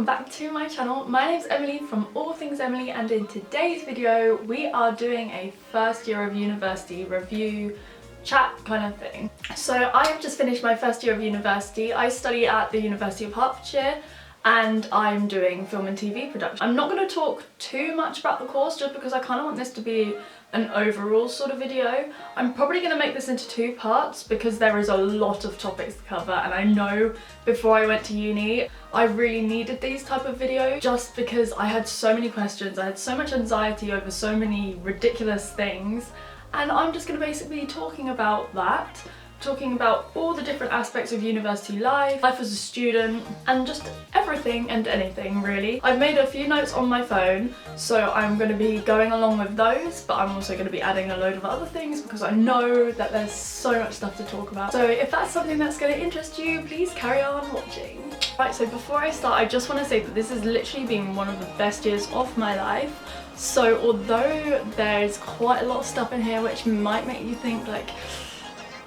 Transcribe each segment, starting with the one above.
welcome back to my channel. My name's Emily from All Things Emily, and in today's video we are doing a first year of university review chat kind of thing. So I have just finished my first year of university. I study at the University of Hertfordshire and I'm doing film and TV production. I'm not going to talk too much about the course just because I kind of want this to be an overall sort of video. I'm probably going to make this into two parts because there is a lot of topics to cover, and I know before I went to uni I really needed these type of videos just because I had so many questions, I had so much anxiety over so many ridiculous things, and I'm just going to basically be talking about that. Talking about all the different aspects of university life as a student, and just everything and anything really. I've made a few notes on my phone, so I'm going to be going along with those, but I'm also going to be adding a load of other things because I know that there's so much stuff to talk about. So if that's something that's going to interest you, please carry on watching. Right, so before I start, I just want to say that this has literally been one of the best years of my life. So although there's quite a lot of stuff in here which might make you think like,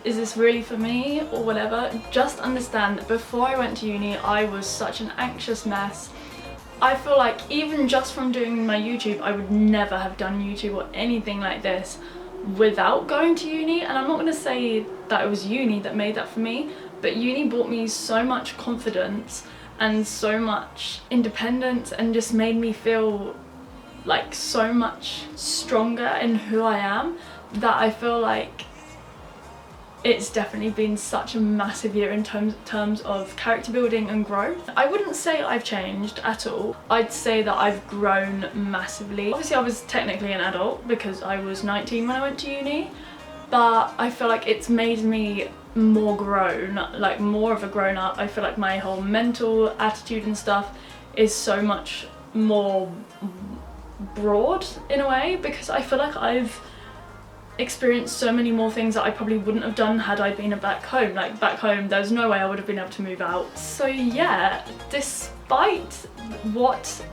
is this really for me or whatever, just understand that before I went to uni I was such an anxious mess. I feel like even just from doing my YouTube, I would never have done YouTube or anything like this without going to uni, and I'm not going to say that it was uni that made that for me, but uni brought me so much confidence and so much independence and just made me feel like so much stronger in who I am, that I feel like it's definitely been such a massive year in terms of character building and growth. I wouldn't say I've changed at all. I'd say that I've grown massively. Obviously I was technically an adult because I was 19 when I went to uni, but I feel like it's made me more grown, like more of a grown up. I feel like my whole mental attitude and stuff is so much more broad in a way, because I feel like I've experienced so many more things that I probably wouldn't have done had I been back home. Like back home there's no way I would have been able to move out. So yeah, despite what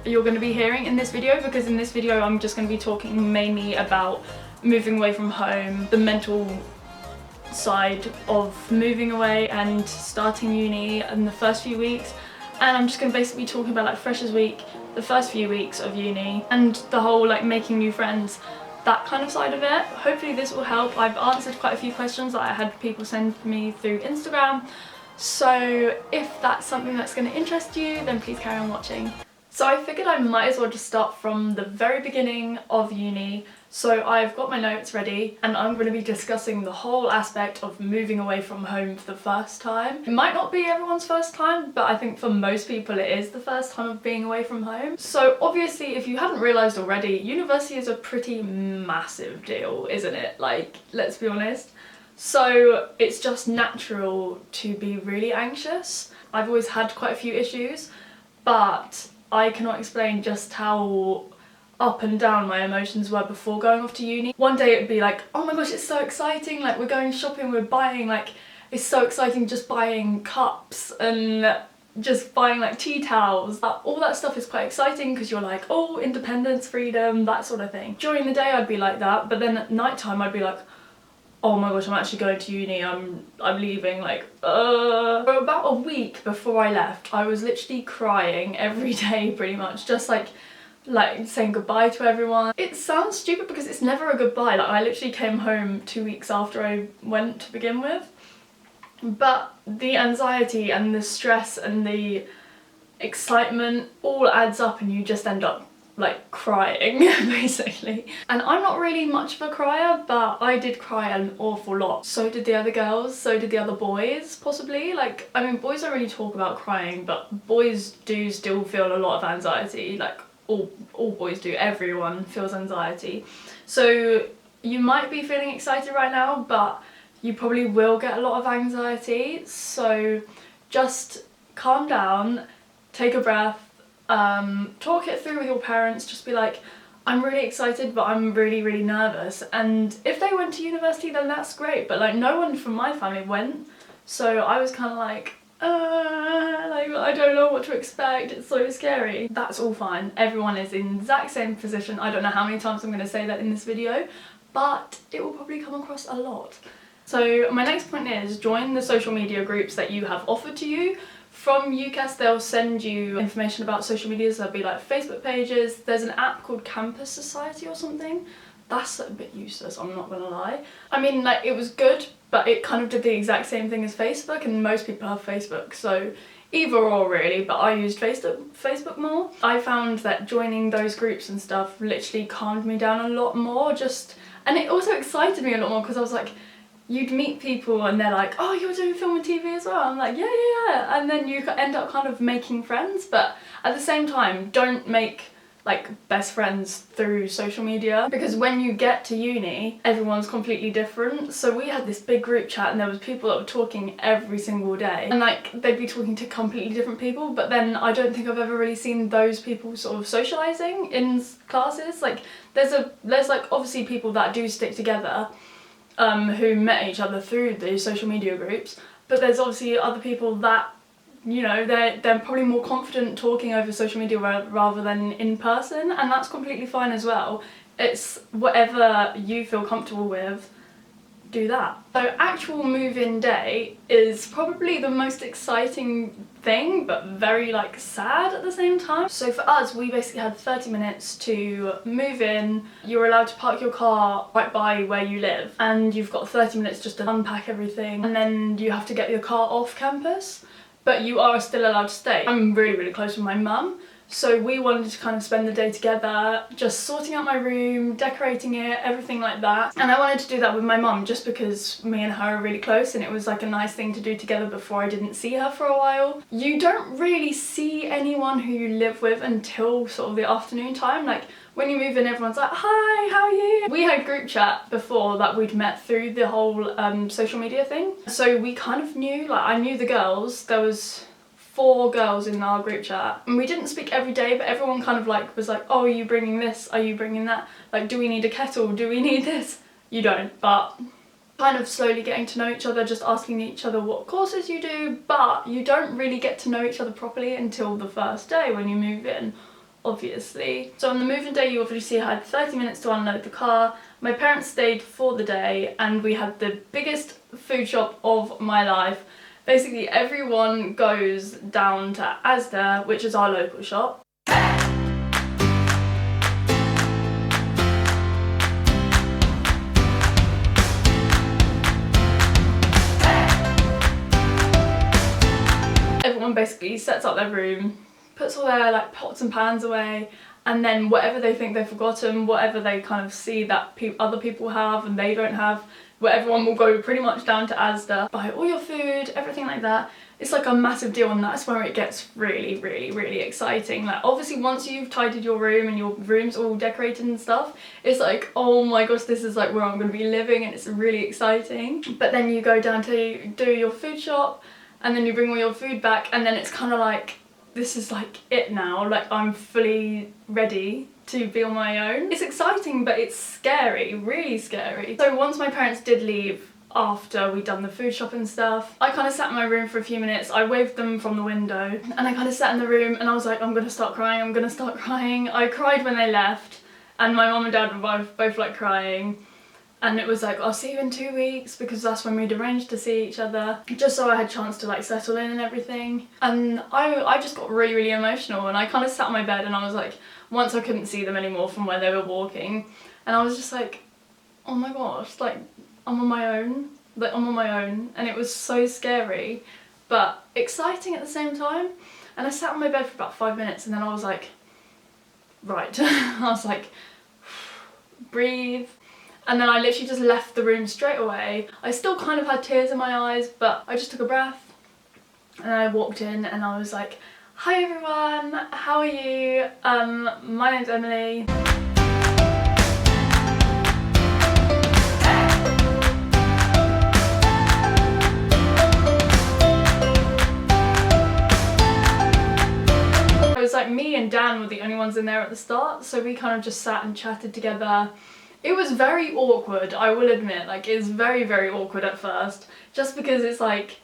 you're going to be hearing in this video, because in this video I'm just going to be talking mainly about moving away from home, the mental side of moving away and starting uni in the first few weeks, and I'm just going to basically be talking about like Freshers Week, the first few weeks of uni, and the whole like making new friends, that kind of side of it. Hopefully this will help. I've answered quite a few questions that I had people send me through Instagram, so if that's something that's going to interest you, then please carry on watching. So I figured I might as well just start from the very beginning of uni. So I've got my notes ready and I'm going to be discussing the whole aspect of moving away from home for the first time. It might not be everyone's first time, but I think for most people it is the first time of being away from home. So obviously, if you hadn't realised already, university is a pretty massive deal, isn't it? Like, let's be honest. So it's just natural to be really anxious. I've always had quite a few issues, but I cannot explain just how up and down my emotions were before going off to uni. One day it'd be like, oh my gosh, it's so exciting, like we're going shopping, we're buying, like it's so exciting just buying cups and just buying like tea towels. All that stuff is quite exciting because you're like, oh, independence, freedom, that sort of thing. During the day I'd be like that, but then at night time I'd be like, oh my gosh, I'm actually going to uni, I'm leaving, like, For about a week before I left, I was literally crying every day pretty much, just like saying goodbye to everyone. It sounds stupid because it's never a goodbye, like I literally came home 2 weeks after I went to begin with, but the anxiety and the stress and the excitement all adds up and you just end up like crying basically. And I'm not really much of a crier, but I did cry an awful lot. So did the other girls, so did the other boys possibly. Like, I mean, boys don't really talk about crying, but boys do still feel a lot of anxiety. Like all boys do, everyone feels anxiety. So you might be feeling excited right now, but you probably will get a lot of anxiety. So just calm down, take a breath, talk it through with your parents. Just be like, I'm really excited but I'm really nervous, and if they went to university then that's great, but like no one from my family went, so I was kind of like I don't know what to expect, it's so scary. That's all fine, everyone is in the exact same position. I don't know how many times I'm going to say that in this video, but it will probably come across a lot. So my next point is join the social media groups that you have offered to you. From UCAS they'll send you information about social medias. There'll be like Facebook pages. There's an app called Campus Society or something. That's a bit useless, I'm not gonna lie. I mean, like, it was good, but it kind of did the exact same thing as Facebook, and most people have Facebook, so either or really, but I used Facebook more. I found that joining those groups and stuff literally calmed me down a lot more, and it also excited me a lot more because I was like, you'd meet people and they're like, oh, you're doing film and TV as well? I'm like, yeah, and then you end up kind of making friends, but at the same time, don't make like best friends through social media, because when you get to uni everyone's completely different. So we had this big group chat and there was people that were talking every single day, and like they'd be talking to completely different people, but then I don't think I've ever really seen those people sort of socializing in classes. Like there's like obviously people that do stick together who met each other through the social media groups, but there's obviously other people that, you know, they're probably more confident talking over social media rather than in person, and that's completely fine as well. It's whatever you feel comfortable with, do that. So actual move-in day is probably the most exciting thing, but very like sad at the same time. So for us, we basically had 30 minutes to move in. You're allowed to park your car right by where you live, and you've got 30 minutes just to unpack everything, and then you have to get your car off campus. But you are still allowed to stay. I'm really close with my mum, so we wanted to kind of spend the day together, just sorting out my room, decorating it, everything like that. And I wanted to do that with my mum just because me and her are really close, and it was like a nice thing to do together before I didn't see her for a while. You don't really see anyone who you live with until sort of the afternoon time. Like when you move in, everyone's like, hi, how are you? We had group chat before that we'd met through the whole social media thing. So we kind of knew, like I knew the girls. There was 4 girls in our group chat, and we didn't speak every day, but everyone kind of like was like, oh, are you bringing this? Are you bringing that? Like, do we need a kettle? Do we need this? You don't, but kind of slowly getting to know each other, just asking each other what courses you do, but you don't really get to know each other properly until the first day when you move in, obviously. So on the move-in day, you obviously had 30 minutes to unload the car. My parents stayed for the day, and we had the biggest food shop of my life. Basically everyone goes down to Asda, which is our local shop. Everyone basically sets up their room, puts all their like pots and pans away, and then whatever they think they've forgotten, whatever they kind of see that other people have and they don't have, where everyone will go pretty much down to Asda, buy all your food, everything like that. It's like a massive deal, and that's where it gets really exciting. Like obviously once you've tidied your room and your room's all decorated and stuff, it's like, oh my gosh, this is like where I'm going to be living, and it's really exciting. But then you go down to do your food shop, and then you bring all your food back, and then it's kind of like, this is like it now, like I'm fully ready to be on my own. It's exciting, but it's scary, really scary. So once my parents did leave after we'd done the food shop and stuff, I kind of sat in my room for a few minutes. I waved them from the window, and I kind of sat in the room and I was like, I'm gonna start crying, I'm gonna start crying. I cried when they left, and my mum and dad were both like crying. And it was like, I'll see you in 2 weeks, because that's when we'd arranged to see each other, just so I had a chance to like settle in and everything. And I just got really emotional, and I kind of sat on my bed and I was like, once I couldn't see them anymore from where they were walking, and I was just like, oh my gosh, like I'm on my own, and it was so scary but exciting at the same time. And I sat on my bed for about 5 minutes, and then I was like, right. I was like, breathe. And then I literally just left the room straight away. I still kind of had tears in my eyes, but I just took a breath, and I walked in and I was like, hi everyone, how are you? My name's Emily. It was like me and Dan were the only ones in there at the start, so we kind of just sat and chatted together. It was very awkward, I will admit. Like, it's very awkward at first, just because it's like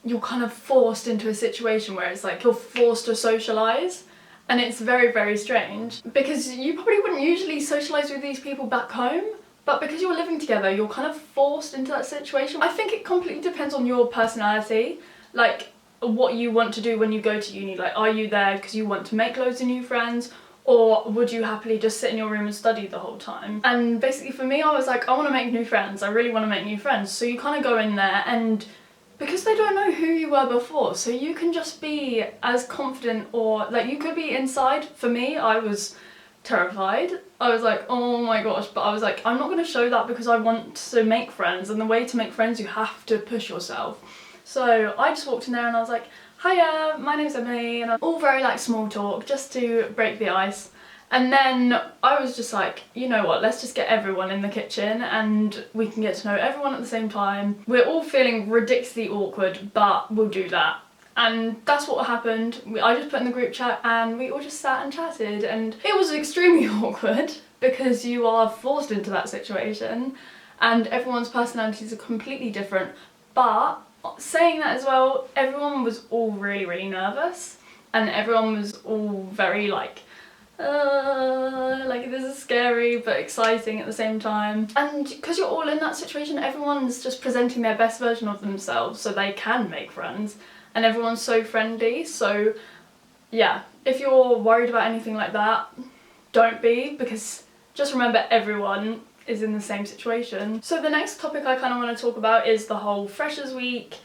you're kind of forced into a situation where it's like you're forced to socialise, and it's very strange, because you probably wouldn't usually socialise with these people back home, But because you're living together, you're kind of forced into that situation. I think it completely depends on your personality, like what you want to do when you go to uni. Like, are you there because you want to make loads of new friends, or would you happily just sit in your room and study the whole time? And basically for me, I was like, I want to make new friends. I really want to make new friends. So you kind of go in there, and because they don't know who you were before, so you can just be as confident, or like you could be inside. For me, I was terrified. I was like, oh my gosh, but I was like, I'm not going to show that because I want to make friends, and the way to make friends, you have to push yourself. So I just walked in there and I was like, hiya, my name's Emily, and I'm all very like small talk just to break the ice. And then I was just like, you know what, let's just get everyone in the kitchen and we can get to know everyone at the same time. We're all feeling ridiculously awkward, but we'll do that. And that's what happened. I just put in the group chat and we all just sat and chatted, and it was extremely awkward because you are forced into that situation and everyone's personalities are completely different. But saying that as well, everyone was all really nervous, and everyone was all very like this is scary but exciting at the same time. And because you're all in that situation, everyone's just presenting their best version of themselves so they can make friends, and everyone's so friendly. So yeah, if you're worried about anything like that, don't be, because just remember everyone is in the same situation. So the next topic I kind of want to talk about is the whole Freshers Week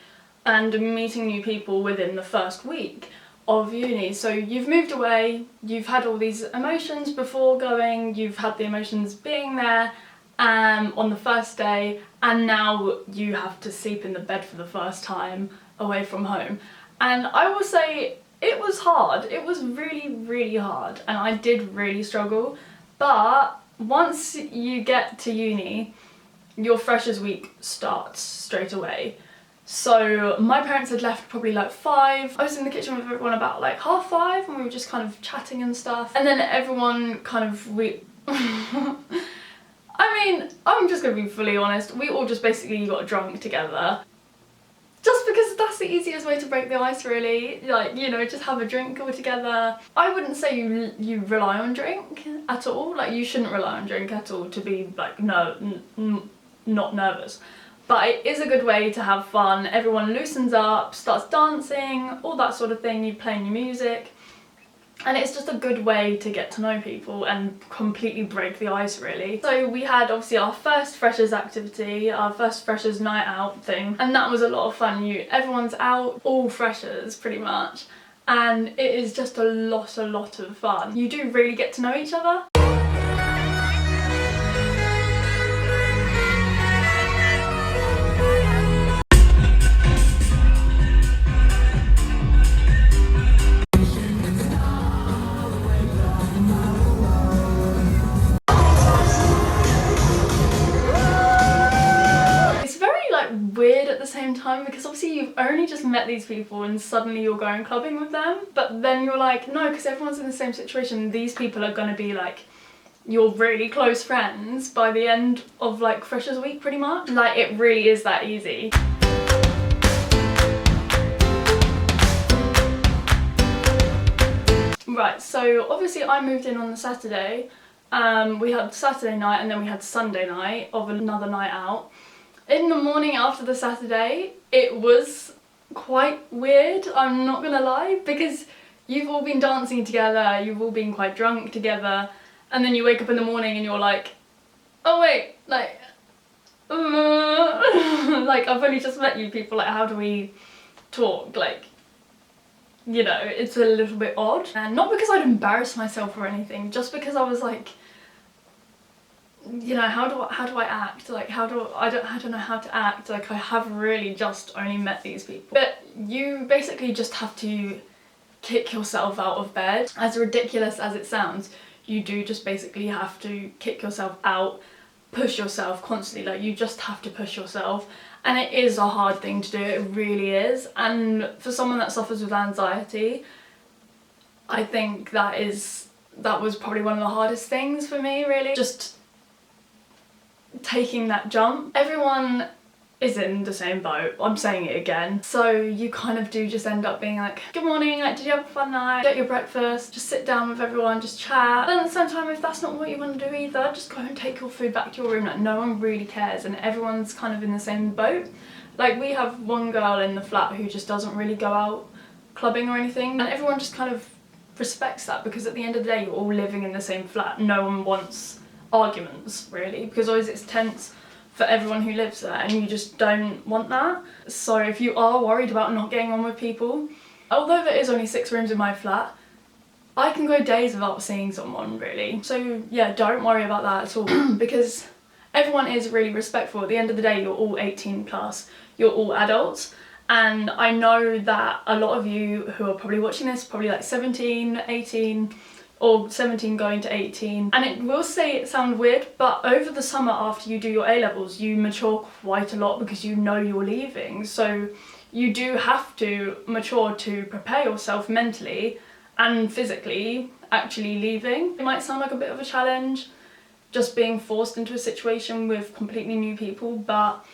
and meeting new people within the first week of uni. So you've moved away, you've had all these emotions before going, you've had the emotions being there on the first day, and now you have to sleep in the bed for the first time away from home. And I will say it was hard. It was really hard, and I did really struggle. But once you get to uni, your Freshers Week starts straight away. So my parents had left probably like 5. I was in the kitchen with everyone about like 5:30, and we were just kind of chatting and stuff. And then everyone kind of, I mean, I'm just gonna be fully honest, we all just basically got drunk together. Just because that's the easiest way to break the ice, really. Like, you know, just have a drink all together. I wouldn't say you rely on drink at all. Like, you shouldn't rely on drink at all to be like, not nervous. But it is a good way to have fun. Everyone loosens up, starts dancing, all that sort of thing. You play new music. And it's just a good way to get to know people and completely break the ice, really. So we had obviously our first Freshers activity, our first Freshers night out thing, and that was a lot of fun. Everyone's out, all Freshers pretty much, and it is just a lot of fun. You do really get to know each other. Weird at the same time, because obviously you've only just met these people and suddenly you're going clubbing with them, but then you're like, no, because everyone's in the same situation. These people are going to be like your really close friends by the end of like Freshers Week, pretty much. Like, it really is that easy. Right, so obviously I moved in on the Saturday. We had Saturday night and then we had Sunday night of another night out. In the morning after the Saturday, it was quite weird, I'm not gonna lie, because you've all been dancing together, you've all been quite drunk together, and then you wake up in the morning and you're like, oh wait, like, like, I've only just met you people, like, how do we talk? Like, you know, it's a little bit odd. And not because I'd embarrass myself or anything, just because I was like, you know, how do I act? Like, I don't know how to act. Like, I have really just only met these people. But you basically just have to kick yourself out of bed. As ridiculous as it sounds, you do just basically have to kick yourself out, push yourself constantly. Like, you just have to push yourself. And it is a hard thing to do, it really is. And for someone that suffers with anxiety, I think that was probably one of the hardest things for me, really. Just taking that jump. Everyone is in the same boat. I'm saying it again. So you kind of do just end up being like, good morning, like, did you have a fun night? Get your breakfast, just sit down with everyone, just chat. Then at the same time, if that's not what you want to do either, just go and take your food back to your room. Like, no one really cares and everyone's kind of in the same boat. Like, we have one girl in the flat who just doesn't really go out clubbing or anything, and everyone just kind of respects that, because at the end of the day, you're all living in the same flat. No one wants arguments, really, because always it's tense for everyone who lives there, and you just don't want that. So if you are worried about not getting on with people, although there is only 6 rooms in my flat, I can go days without seeing someone, really. So yeah, don't worry about that at all, because everyone is really respectful. At the end of the day, you're all 18 plus, you're all adults, and I know that a lot of you who are probably watching this, probably like 17, 18, or 17 going to 18, and it will sound weird, but over the summer after you do your A-levels, you mature quite a lot because you know you're leaving. So you do have to mature to prepare yourself mentally and physically actually leaving. It might sound like a bit of a challenge, just being forced into a situation with completely new people, but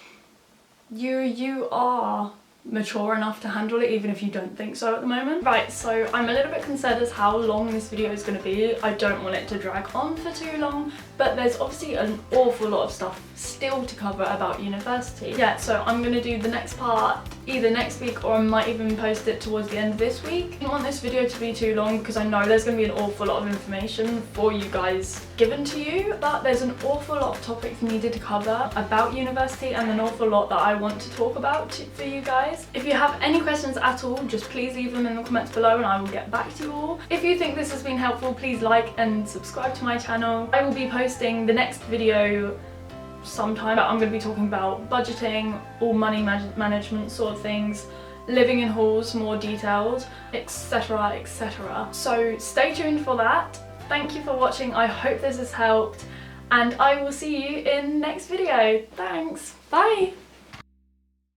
you are mature enough to handle it, even if you don't think so at the moment. Right, so I'm a little bit concerned as how long this video is going to be. I don't want it to drag on for too long, but there's obviously an awful lot of stuff still to cover about university. Yeah, so I'm going to do the next part either next week, or I might even post it towards the end of this week. I don't want this video to be too long because I know there's going to be an awful lot of information for you guys given to you, but there's an awful lot of topics needed to cover about university, and an awful lot that I want to talk about for you guys. If you have any questions at all, just please leave them in the comments below and I will get back to you all. If you think this has been helpful, please like and subscribe to my channel. I will be posting the next video sometime. I'm going to be talking about budgeting, all money management sort of things, living in halls, more detailed, etc, etc. So stay tuned for that. Thank you for watching. I hope this has helped, and I will see you in the next video. Thanks. Bye.